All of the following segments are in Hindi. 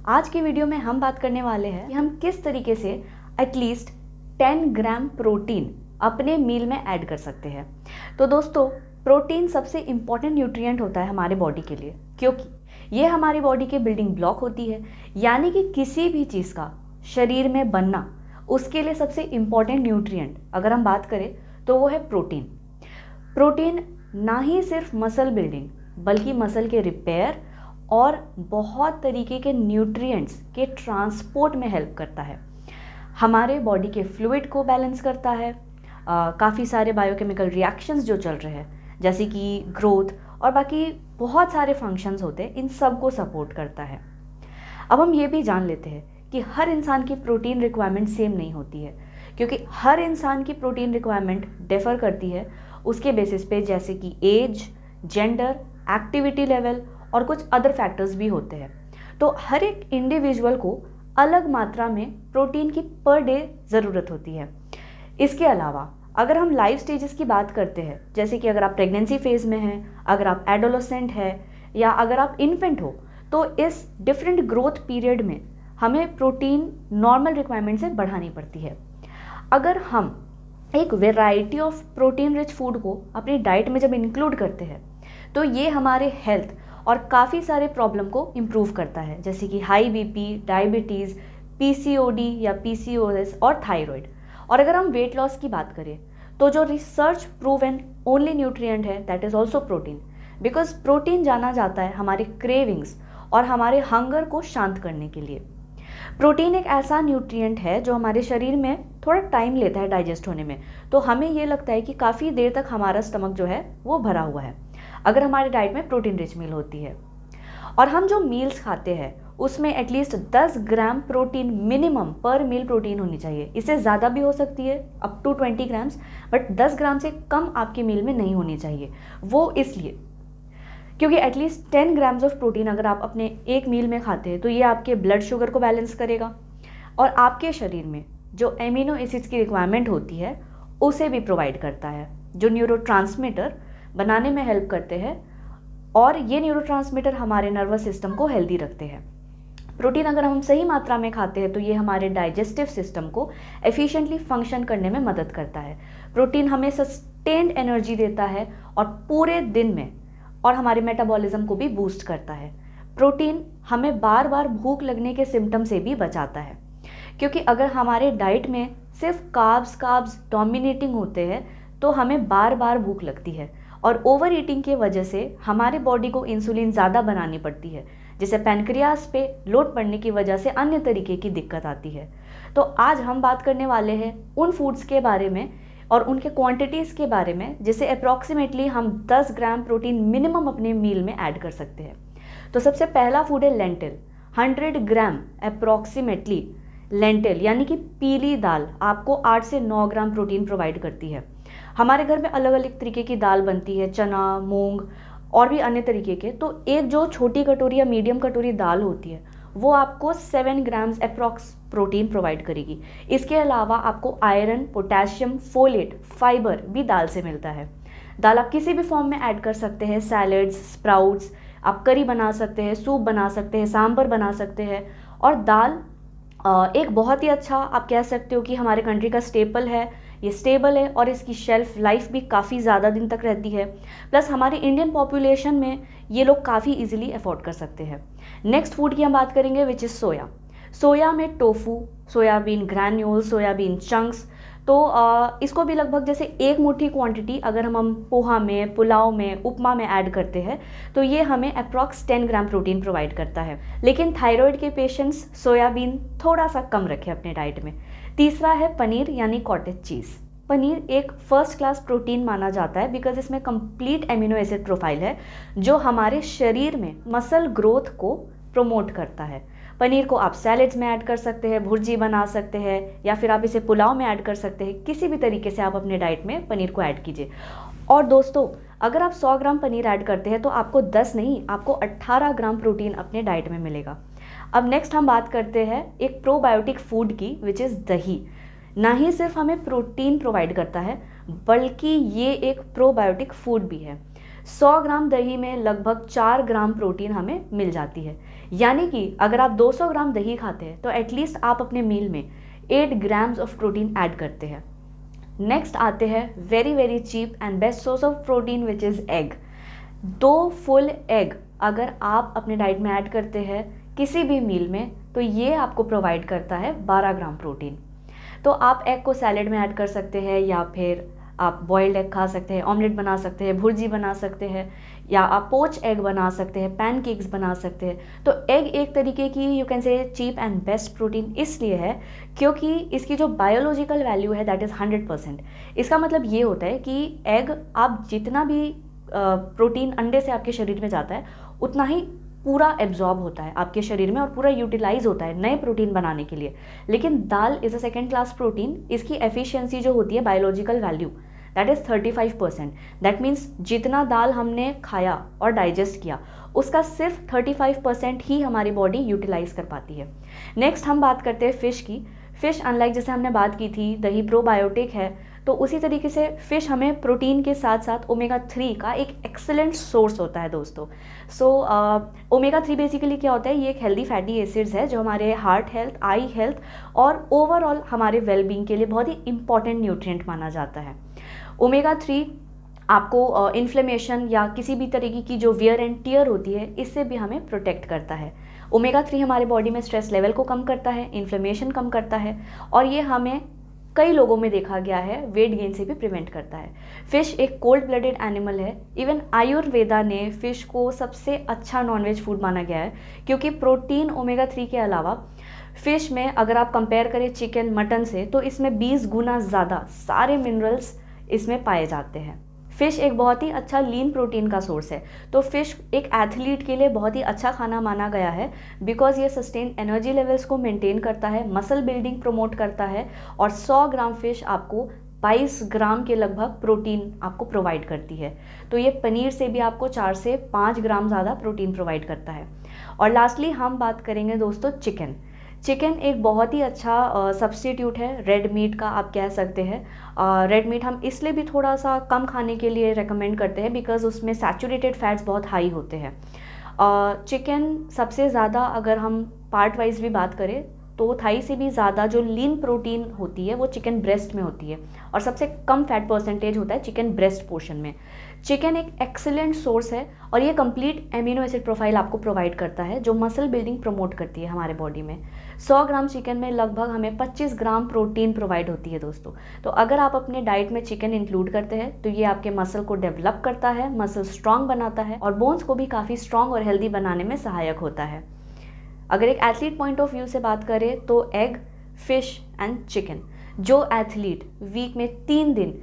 आज की वीडियो में हम बात करने वाले हैं कि हम किस तरीके से एटलीस्ट 10 ग्राम प्रोटीन अपने मील में ऐड कर सकते हैं। तो दोस्तों, प्रोटीन सबसे इम्पॉर्टेंट न्यूट्रिएंट होता है हमारे बॉडी के लिए, क्योंकि ये हमारी बॉडी के बिल्डिंग ब्लॉक होती है। यानी कि किसी भी चीज़ का शरीर में बनना, उसके लिए सबसे इम्पॉर्टेंट न्यूट्रिएंट अगर हम बात करें तो वो है प्रोटीन। प्रोटीन ना ही सिर्फ मसल बिल्डिंग बल्कि मसल के रिपेयर और बहुत तरीके के न्यूट्रिएंट्स के ट्रांसपोर्ट में हेल्प करता है। हमारे बॉडी के फ्लूइड को बैलेंस करता है। काफ़ी सारे बायोकेमिकल रिएक्शंस जो चल रहे हैं जैसे कि ग्रोथ और बाकी बहुत सारे फंक्शंस होते हैं, इन सब को सपोर्ट करता है। अब हम ये भी जान लेते हैं कि हर इंसान की प्रोटीन रिक्वायरमेंट सेम नहीं होती है, क्योंकि हर इंसान की प्रोटीन रिक्वायरमेंट डिफ़र करती है उसके बेसिस पे, जैसे कि एज, जेंडर, एक्टिविटी लेवल और कुछ अदर फैक्टर्स भी होते हैं। तो हर एक इंडिविजुअल को अलग मात्रा में प्रोटीन की पर डे ज़रूरत होती है। इसके अलावा अगर हम लाइफ स्टेजेस की बात करते हैं, जैसे कि अगर आप प्रेगनेंसी फेज़ में हैं, अगर आप एडोलेसेंट है या अगर आप इन्फेंट हो, तो इस डिफरेंट ग्रोथ पीरियड में हमें प्रोटीन नॉर्मल रिक्वायरमेंट से बढ़ानी पड़ती है। अगर हम एक variety of protein rich food को अपनी डाइट में जब इंक्लूड करते हैं तो ये हमारे हेल्थ और काफ़ी सारे प्रॉब्लम को इम्प्रूव करता है, जैसे कि हाई बीपी, डायबिटीज़, पीसीओडी या पीसीओएस और थायराइड। और अगर हम वेट लॉस की बात करें तो जो रिसर्च प्रूवन ओनली न्यूट्रिएंट है that is also protein, because protein जाना जाता है हमारे क्रेविंग्स और हमारे हंगर को शांत करने के लिए। प्रोटीन एक ऐसा न्यूट्रिएंट है जो हमारे शरीर में थोड़ा टाइम लेता है डाइजेस्ट होने में, तो हमें ये लगता है कि काफ़ी देर तक हमारा स्टमक जो है वो भरा हुआ है अगर हमारी डाइट में प्रोटीन रिच मील होती है। और हम जो मील्स खाते हैं उसमें एटलीस्ट 10 ग्राम प्रोटीन मिनिमम पर मील प्रोटीन होनी चाहिए। इससे ज़्यादा भी हो सकती है, अप टू 20 ग्राम्स, बट 10 ग्राम से कम आपकी मील में नहीं होनी चाहिए। वो इसलिए क्योंकि एटलीस्ट 10 ग्राम्स ऑफ प्रोटीन अगर आप अपने एक मील में खाते हैं तो ये आपके ब्लड शुगर को बैलेंस करेगा और आपके शरीर में जो एमिनो एसिड्स की रिक्वायरमेंट होती है उसे भी प्रोवाइड करता है, जो न्यूरोट्रांसमीटर बनाने में हेल्प करते हैं। और ये न्यूरोट्रांसमीटर हमारे नर्वस सिस्टम को हेल्दी रखते हैं। प्रोटीन अगर हम सही मात्रा में खाते हैं तो ये हमारे डाइजेस्टिव सिस्टम को एफिशिएंटली फंक्शन करने में मदद करता है। प्रोटीन हमें सस्टेन्ड एनर्जी देता है और पूरे दिन में, और हमारे मेटाबॉलिज्म को भी बूस्ट करता है। प्रोटीन हमें बार बार भूख लगने के सिम्टम से भी बचाता है, क्योंकि अगर हमारे डाइट में सिर्फ कार्ब्स डोमिनेटिंग होते हैं तो हमें बार बार भूख लगती है और ओवर ईटिंग की वजह से हमारे बॉडी को इंसुलिन ज़्यादा बनानी पड़ती है, जिससे पैनक्रियास पे लोड पड़ने की वजह से अन्य तरीके की दिक्कत आती है। तो आज हम बात करने वाले हैं उन फूड्स के बारे में और उनके क्वांटिटीज़ के बारे में जिसे अप्रॉक्सीमेटली हम 10 ग्राम प्रोटीन मिनिमम अपने मील में ऐड कर सकते हैं। तो सबसे पहला फूड है लेंटिल। 100 ग्राम अप्रॉक्सीमेटली लेंटिल यानी कि पीली दाल आपको 8 से 9 ग्राम प्रोटीन प्रोवाइड करती है। हमारे घर में अलग अलग तरीके की दाल बनती है, चना, मूंग और भी अन्य तरीके के। तो एक जो छोटी कटोरी या मीडियम कटोरी दाल होती है वो आपको 7 ग्राम्स अप्रॉक्स प्रोटीन प्रोवाइड करेगी। इसके अलावा आपको आयरन, पोटेशियम, फोलेट, फाइबर भी दाल से मिलता है। दाल आप किसी भी फॉर्म में ऐड कर सकते हैं, सैलड्स, स्प्राउट्स, आप करी बना सकते हैं, सूप बना सकते हैं, सांभर बना सकते हैं। और दाल एक बहुत ही अच्छा, आप कह सकते हो कि हमारे कंट्री का स्टेपल है। ये स्टेबल है और इसकी शेल्फ लाइफ भी काफ़ी ज़्यादा दिन तक रहती है। प्लस हमारी इंडियन पॉपुलेशन में ये लोग काफ़ी इजीली अफोर्ड कर सकते हैं। नेक्स्ट फूड की हम बात करेंगे विच इज़ सोया। सोया में tofu, soybean granules, soybean chunks, तो इसको भी लगभग जैसे एक मुट्ठी क्वांटिटी अगर हम पोहा में, पुलाव में, उपमा में ऐड करते हैं तो ये हमें अप्रॉक्स 10 ग्राम प्रोटीन प्रोवाइड करता है। लेकिन थायराइड के पेशेंट्स सोयाबीन थोड़ा सा कम रखें अपने डाइट में। तीसरा है पनीर यानी कॉटेज चीज़। पनीर एक फर्स्ट क्लास प्रोटीन माना जाता है बिकॉज इसमें कंप्लीट एमिनो एसिड प्रोफाइल है जो हमारे शरीर में मसल ग्रोथ को प्रमोट करता है। पनीर को आप सैलेड्स में ऐड कर सकते हैं, भुर्जी बना सकते हैं या फिर आप इसे पुलाव में ऐड कर सकते हैं। किसी भी तरीके से आप अपने डाइट में पनीर को ऐड कीजिए। और दोस्तों, अगर आप 100 ग्राम पनीर ऐड करते हैं तो आपको 10 नहीं, आपको 18 ग्राम प्रोटीन अपने डाइट में मिलेगा। अब नेक्स्ट हम बात करते हैं एक प्रोबायोटिक फूड की विच इज़ दही। ना ही सिर्फ हमें प्रोटीन प्रोवाइड करता है बल्कि ये एक प्रोबायोटिक फूड भी है। 100 ग्राम दही में लगभग 4 ग्राम प्रोटीन हमें मिल जाती है। यानी कि अगर आप 200 ग्राम दही खाते हैं तो एटलीस्ट आप अपने मील में 8 ग्राम्स ऑफ प्रोटीन ऐड करते हैं। नेक्स्ट आते हैं very very cheap and best source of protein which is egg. 2 full egg अगर आप अपने डाइट में ऐड करते हैं किसी भी मील में तो ये आपको प्रोवाइड करता है 12 ग्राम प्रोटीन। तो आप एग को सैलेड में ऐड कर सकते हैं, या फिर आप बॉइल्ड एग खा सकते हैं, ऑमलेट बना सकते हैं, भुर्जी बना सकते हैं, या आप पोच एग बना सकते हैं, पैनकेक्स बना सकते हैं। तो एग एक तरीके की यू कैन से चीप एंड बेस्ट प्रोटीन इसलिए है क्योंकि इसकी जो बायोलॉजिकल वैल्यू है दैट इज़ 100%। इसका मतलब ये होता है कि एग आप जितना भी प्रोटीन अंडे से आपके शरीर में जाता है उतना ही पूरा एब्जॉर्ब होता है आपके शरीर में और पूरा यूटिलाइज होता है नए प्रोटीन बनाने के लिए। लेकिन dal is a second class protein, इसकी एफिशिएंसी जो होती है biological value that is 35%। That means जितना दाल हमने खाया और डाइजेस्ट किया उसका सिर्फ 35% ही हमारी बॉडी यूटिलाइज कर पाती है। नेक्स्ट हम बात करते हैं फ़िश की। फ़िश अनलाइक जैसे हमने बात की थी दही प्रोबायोटिक है, तो उसी तरीके से फ़िश हमें प्रोटीन के साथ साथ ओमेगा 3 का एक एक्सेलेंट सोर्स होता है दोस्तों। सो ओमेगा 3 बेसिकली क्या होता है, ये एक हेल्दी फैटी एसिड्स है जो हमारे हार्ट हेल्थ, आई हेल्थ और ओवरऑल हमारे वेलबींग के लिए बहुत ही इंपॉर्टेंट न्यूट्रिएंट माना जाता है। ओमेगा 3 आपको इन्फ्लेमेशन या किसी भी तरीके की जो वियर एंड टियर होती है इससे भी हमें प्रोटेक्ट करता है। ओमेगा 3 हमारे बॉडी में स्ट्रेस लेवल को कम करता है, इन्फ्लेमेशन कम करता है, और ये हमें कई लोगों में देखा गया है वेट गेन से भी प्रिवेंट करता है। फ़िश एक कोल्ड ब्लडेड एनिमल है। इवन आयुर्वेदा ने फ़िश को सबसे अच्छा नॉनवेज फूड माना गया है क्योंकि प्रोटीन ओमेगा 3 के अलावा फ़िश में अगर आप कंपेयर करें चिकन मटन से तो इसमें 20 गुना ज़्यादा सारे मिनरल्स इसमें पाए जाते हैं। फ़िश एक बहुत ही अच्छा लीन प्रोटीन का सोर्स है, तो फ़िश एक एथलीट के लिए बहुत ही अच्छा खाना माना गया है बिकॉज ये सस्टेन एनर्जी लेवल्स को मेंटेन करता है, मसल बिल्डिंग प्रमोट करता है, और 100 ग्राम फ़िश आपको 22 ग्राम के लगभग प्रोटीन आपको प्रोवाइड करती है। तो ये पनीर से भी आपको 4 से 5 ग्राम ज़्यादा प्रोटीन प्रोवाइड करता है। और लास्टली हम बात करेंगे दोस्तों चिकन। चिकन एक बहुत ही अच्छा सब्स्टिट्यूट है रेड मीट का, आप कह सकते हैं। रेड मीट हम इसलिए भी थोड़ा सा कम खाने के लिए रेकमेंड करते हैं बिकॉज़ उसमें सैचुरेटेड फैट्स बहुत हाई होते हैं। चिकन सबसे ज़्यादा अगर हम पार्ट वाइज भी बात करें तो थाई से भी ज़्यादा जो लीन प्रोटीन होती है वो चिकन ब्रेस्ट में होती है, और सबसे कम फैट परसेंटेज होता है चिकन ब्रेस्ट पोर्शन में। चिकन एक एक्सीलेंट सोर्स है और ये कंप्लीट एमिनो एसिड प्रोफाइल आपको प्रोवाइड करता है जो मसल बिल्डिंग प्रमोट करती है हमारे बॉडी में। 100 ग्राम चिकन में लगभग हमें 25 ग्राम प्रोटीन प्रोवाइड होती है दोस्तों। तो अगर आप अपने डाइट में चिकन इंक्लूड करते हैं तो ये आपके मसल को डेवलप करता है, मसल स्ट्रांग बनाता है और बोन्स को भी काफ़ी स्ट्रांग और हेल्दी बनाने में सहायक होता है। अगर एक एथलीट पॉइंट ऑफ व्यू से बात करें तो एग, फिश एंड चिकन, जो एथलीट वीक में 3 दिन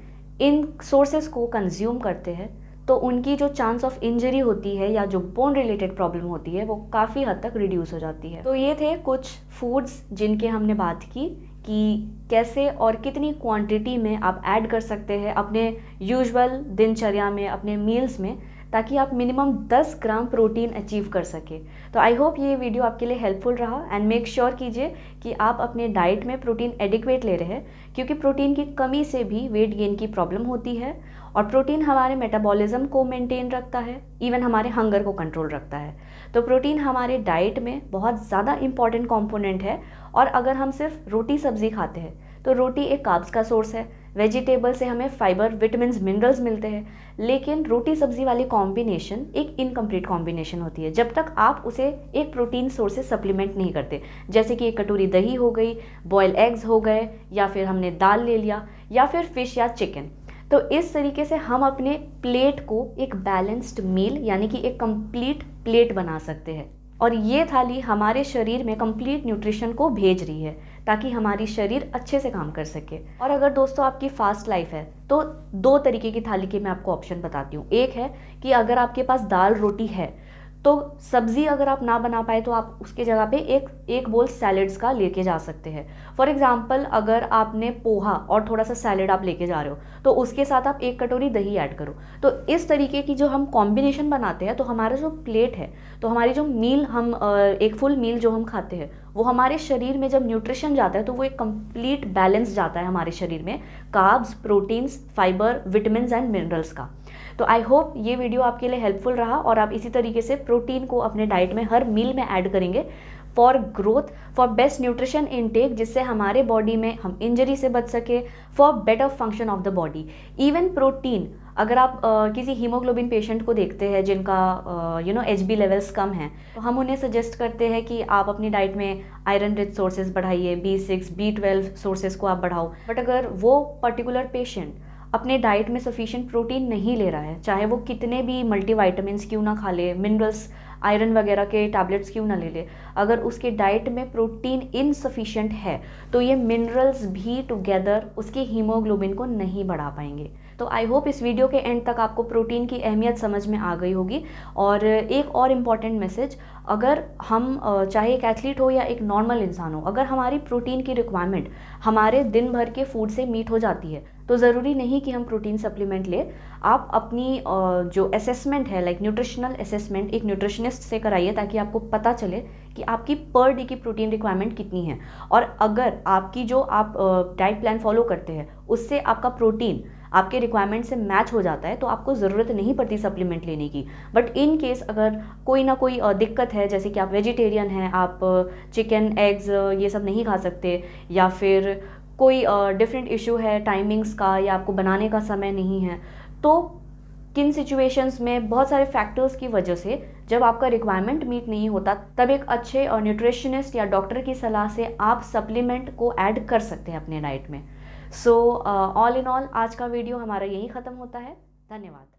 इन सोर्सेस को कंज्यूम करते हैं तो उनकी जो चांस ऑफ इंजरी होती है या जो बोन रिलेटेड प्रॉब्लम होती है वो काफ़ी हद तक रिड्यूस हो जाती है। तो ये थे कुछ फूड्स जिनके हमने बात की कि कैसे और कितनी क्वांटिटी में आप ऐड कर सकते हैं अपने यूजुअल दिनचर्या में, अपने मील्स में, ताकि आप मिनिमम 10 ग्राम प्रोटीन अचीव कर सके। तो आई होप ये वीडियो आपके लिए हेल्पफुल रहा एंड मेक श्योर कीजिए कि आप अपने डाइट में प्रोटीन एडिक्वेट ले रहे हैं क्योंकि प्रोटीन की कमी से भी वेट गेन की प्रॉब्लम होती है और प्रोटीन हमारे मेटाबॉलिज्म को मेंटेन रखता है, इवन हमारे हंगर को कंट्रोल रखता है। तो प्रोटीन हमारे डाइट में बहुत ज़्यादा इंपॉर्टेंट कंपोनेंट है और अगर हम सिर्फ रोटी सब्ज़ी खाते हैं तो रोटी एक कार्ब्स का सोर्स है, वेजिटेबल से हमें फाइबर, विटामिन्स, मिनरल्स मिलते हैं, लेकिन रोटी सब्जी वाली कॉम्बिनेशन एक इनकम्प्लीट कॉम्बिनेशन होती है जब तक आप उसे एक प्रोटीन सोर्स से सप्लीमेंट नहीं करते। जैसे कि एक कटोरी दही हो गई, बॉयल एग्स हो गए, या फिर हमने दाल ले लिया, या फिर फिश या चिकन। तो इस तरीके से हम अपने प्लेट को एक बैलेंस्ड मील यानी कि एक कंप्लीट प्लेट बना सकते हैं और ये थाली हमारे शरीर में कंप्लीट न्यूट्रिशन को भेज रही है ताकि हमारी शरीर अच्छे से काम कर सके। और अगर दोस्तों आपकी फास्ट लाइफ है तो 2 तरीके की थाली के मैं आपको ऑप्शन बताती हूँ। एक है कि अगर आपके पास दाल रोटी है तो सब्ज़ी अगर आप ना बना पाए तो आप उसके जगह पे एक बोल सैलेड्स का लेके जा सकते हैं। फॉर एग्जांपल अगर आपने पोहा और थोड़ा सा सैलेड आप लेके जा रहे हो तो उसके साथ आप 1 कटोरी दही ऐड करो। तो इस तरीके की जो हम कॉम्बिनेशन बनाते हैं तो हमारा जो प्लेट है, तो हमारी जो मील हम एक फुल मील जो हम खाते हैं वो हमारे शरीर में जब न्यूट्रिशन जाता है तो वो एक कंप्लीट बैलेंस जाता है हमारे शरीर में, carbs, proteins, fibre, vitamins and minerals का। तो आई होप ये वीडियो आपके लिए हेल्पफुल रहा और आप इसी तरीके से प्रोटीन को अपने डाइट में हर मील में ऐड करेंगे for growth, for best nutrition intake, जिससे हमारे बॉडी में हम इंजरी से बच सके, for better function of the body. Even protein, अगर आप किसी हीमोग्लोबिन पेशेंट को देखते हैं जिनका HB लेवल्स कम हैं, तो हम उन्हें सजेस्ट करते हैं कि आप अपनी डाइट में आयरन रिच सोर्सेज बढ़ाइए, B6 B12 सोर्सेज को आप बढ़ाओ। बट अगर वो पर्टिकुलर पेशेंट अपने डाइट में सफिशिएंट प्रोटीन नहीं ले रहा है, चाहे वो कितने भी मल्टीविटामिन्स क्यों ना खा ले, मिनरल्स आयरन वगैरह के टैबलेट्स क्यों ना ले ले, अगर उसके डाइट में प्रोटीन इनसफिशिएंट है तो ये मिनरल्स भी टुगेदर उसके हीमोग्लोबिन को नहीं बढ़ा पाएंगे। तो आई होप इस वीडियो के एंड तक आपको प्रोटीन की अहमियत समझ में आ गई होगी। और एक और इम्पॉर्टेंट मैसेज, अगर हम चाहे एक एथलीट हो या एक नॉर्मल इंसान हो, अगर हमारी प्रोटीन की रिक्वायरमेंट हमारे दिन भर के फूड से मीट हो जाती है तो ज़रूरी नहीं कि हम प्रोटीन सप्लीमेंट लें। आप अपनी जो असेसमेंट है, लाइक न्यूट्रिशनल असेसमेंट, एक न्यूट्रिशनिस्ट से कराइए ताकि आपको पता चले कि आपकी पर डे की प्रोटीन रिक्वायरमेंट कितनी है। और अगर आपकी जो आप डाइट प्लान फॉलो करते हैं उससे आपका प्रोटीन आपके रिक्वायरमेंट से मैच हो जाता है तो आपको ज़रूरत नहीं पड़ती सप्लीमेंट लेने की। बट इन केस अगर कोई ना कोई दिक्कत है, जैसे कि आप वेजिटेरियन हैं, आप चिकन एग्स ये सब नहीं खा सकते, या फिर कोई डिफरेंट इशू है टाइमिंग्स का, या आपको बनाने का समय नहीं है, तो किन सिचुएशंस में बहुत सारे फैक्टर्स की वजह से जब आपका रिक्वायरमेंट मीट नहीं होता, तब एक अच्छे न्यूट्रिशनिस्ट या डॉक्टर की सलाह से आप सप्लीमेंट को ऐड कर सकते हैं अपने डाइट में। सो ऑल इन ऑल आज का वीडियो हमारा यही ख़त्म होता है। धन्यवाद।